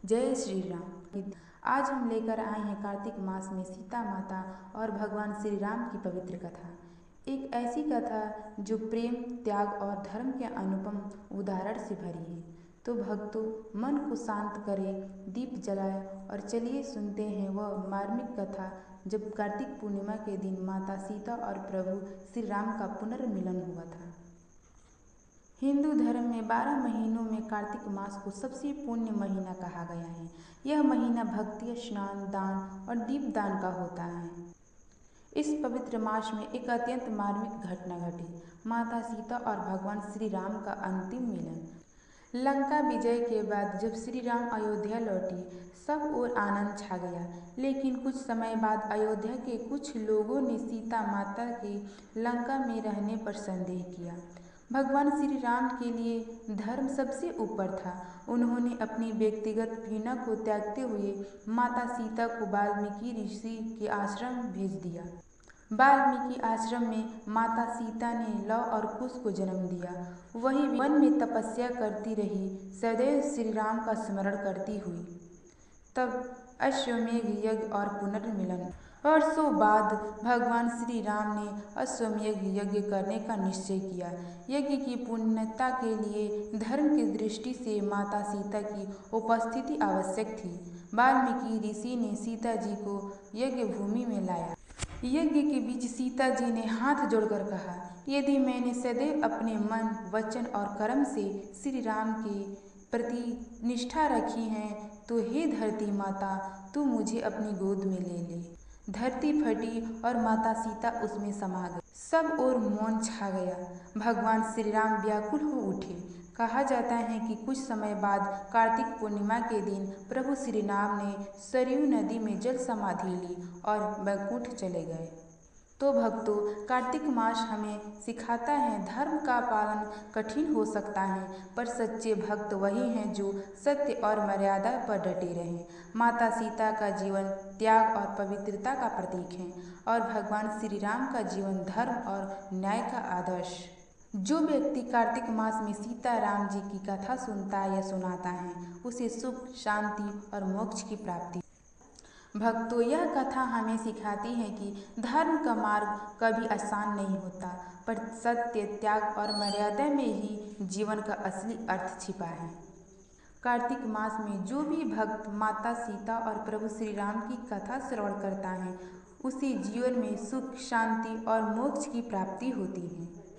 जय श्री राम। आज हम लेकर आए हैं कार्तिक मास में सीता माता और भगवान श्री राम की पवित्र कथा। एक ऐसी कथा जो प्रेम, त्याग और धर्म के अनुपम उदाहरण से भरी है। तो भक्तों, मन को शांत करें, दीप जलाएं और चलिए सुनते हैं वह मार्मिक कथा जब कार्तिक पूर्णिमा के दिन माता सीता और प्रभु श्री राम का पुनर्मिलन हुआ था। हिंदू धर्म में 12 महीनों में कार्तिक मास को सबसे पुण्य महीना कहा गया है। यह महीना भक्ति, स्नान, दान और दीपदान का होता है। इस पवित्र मास में एक अत्यंत मार्मिक घटना घटी। माता सीता और भगवान श्री राम का अंतिम मिलन। लंका विजय के बाद जब श्री राम अयोध्या लौटे, सब ओर आनंद छा गया। लेकिन कुछ समय बाद अयोध्या के कुछ लोगों ने सीता माता के लंका में रहने पर संदेह किया। भगवान श्री राम के लिए धर्म सबसे ऊपर था। उन्होंने अपनी व्यक्तिगत घृणा को त्यागते हुए माता सीता को वाल्मीकि ऋषि के आश्रम भेज दिया। वाल्मीकि आश्रम में माता सीता ने लव और कुश को जन्म दिया। वही वन में तपस्या करती रही, सदैव श्री राम का स्मरण करती हुई। तब अश्वमेध यज्ञ और पुनर्मिलन। वर्षों बाद भगवान श्री राम ने अश्वमेध यज्ञ करने का निश्चय किया। यज्ञ की पूर्णता के लिए धर्म की दृष्टि से माता सीता की उपस्थिति आवश्यक थी। वाल्मीकि ऋषि ने सीता जी को यज्ञ भूमि में लाया। यज्ञ के बीच सीता जी ने हाथ जोड़कर कहा, यदि मैंने सदैव अपने मन, वचन और कर्म से श्री राम के प्रति निष्ठा रखी है तो हे धरती माता, तू मुझे अपनी गोद में ले ले। धरती फटी और माता सीता उसमें समा गई। सब ओर मौन छा गया। भगवान श्री राम व्याकुल हो उठे। कहा जाता है कि कुछ समय बाद कार्तिक पूर्णिमा के दिन प्रभु श्री राम ने सरयू नदी में जल समाधि ली और वैकुंठ चले गए। तो भक्तों, कार्तिक मास हमें सिखाता है धर्म का पालन कठिन हो सकता है, पर सच्चे भक्त वही हैं जो सत्य और मर्यादा पर डटे रहें। माता सीता का जीवन त्याग और पवित्रता का प्रतीक है और भगवान श्री राम का जीवन धर्म और न्याय का आदर्श। जो व्यक्ति कार्तिक मास में सीता राम जी की कथा सुनता या सुनाता है, उसे सुख, शांति और मोक्ष की प्राप्ति। भक्तों, यह कथा हमें सिखाती है कि धर्म का मार्ग कभी आसान नहीं होता, पर सत्य, त्याग और मर्यादा में ही जीवन का असली अर्थ छिपा है। कार्तिक मास में जो भी भक्त माता सीता और प्रभु श्री राम की कथा श्रवण करता है, उसे जीवन में सुख, शांति और मोक्ष की प्राप्ति होती है।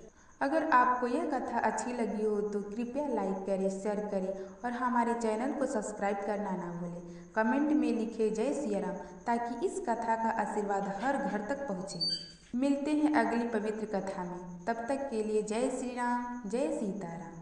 अगर आपको यह कथा अच्छी लगी हो तो कृपया लाइक करें, शेयर करें और हमारे चैनल को सब्सक्राइब करना ना भूलें। कमेंट में लिखें जय सिया राम, ताकि इस कथा का आशीर्वाद हर घर तक पहुँचे। मिलते हैं अगली पवित्र कथा में। तब तक के लिए जय श्री राम, जय सीता राम।